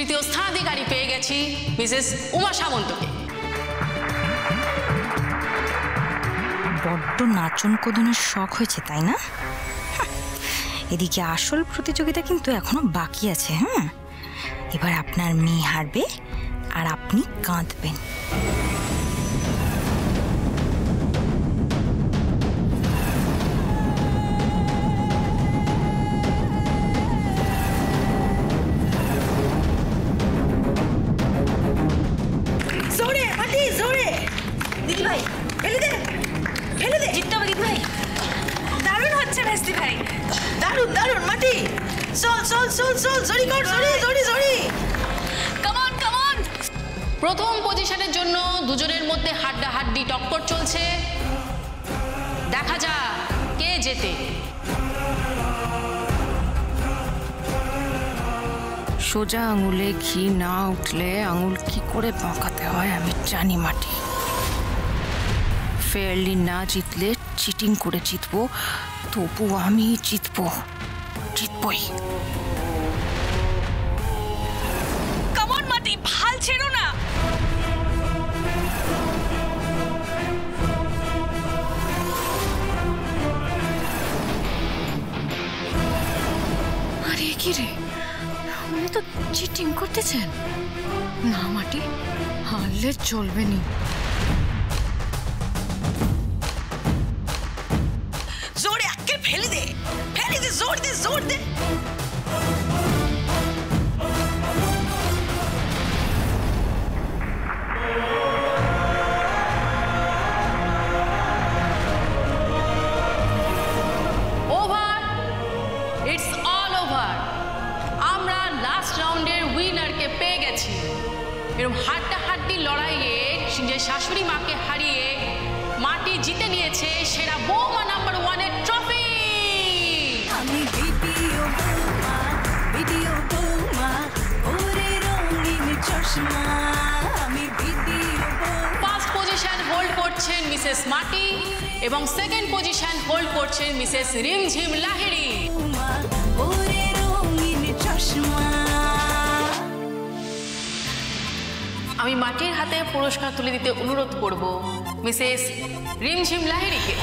তৃতীয় স্থানাধিকারী পেয়ে গেছি মিসেস উমা সামন্তকে। বড্ড নাচন কোদনের শখ হয়েছে তাই না? এদিকে আসল প্রতিযোগিতা কিন্তু এখনো বাকি আছে। এবার আপনার মেয়ে হারবে আর আপনি কাঁদবেন। জোরে মাটি জোরে। দিদি ভাই ফেলে দে, ফেলে দে। জিততে হবে দিদি ভাই। দারুণ হচ্ছে ভেস্তি ভাই, দারুণ দারুণ। মাটি চল চল চল চল, জড়ি কর, জড়ি জড়ি জড়ি। Come on come on. প্রথম পজিশনের জন্য দুজনের মধ্যে হাড্ডাহাড্ডি টক্কর চলছে। দেখা যাক কে জেতে। সোজা আঙুলে ঘি না উঠলে আঙুল কি করে বাঁকাতে হয় আমি জানি মাটি। ফেয়ারলি না জিতলে চিটিং করে জিতবো, তবু আমি জিতবো, জিতবই। কামন মাটি, ভাল ছেড়ো না। আরে কি রে, উনি তো চিটিং করতেছেন না মাটি, হারলে চলবে নি। জোরে আকে ফেলে দে, ফেলে দে, জোর দে জোর দে। Over, it's all over. আমরা লাস্ট রাউন্ডের উইনারকে পেয়ে গেছি। এরকম হাড্ডাহাড্ডি লড়াইয়ে যে শাশুড়ি মাকে হারিয়ে মাটি জিতে নিয়েছে সেরা বৌমা নাম্বার 1 এর ট্রফি। আমি ভিডিও বৌমা, ভিডিও বৌমা, ওরে রঙিন চশমা। আমি ভিডিও বৌমা। ফার্স্ট পজিশন হোল্ড করছেন মিসেস মাটি এবং সেকেন্ড পজিশন হোল্ড করছেন মিসেস রিমঝিম লাহিড়ী। ওরে রঙিন চশমা। আমি মাটির হাতে পুরস্কার তুলে দিতে অনুরোধ করব মিসেস রিমঝিম লাহিড়ীকে।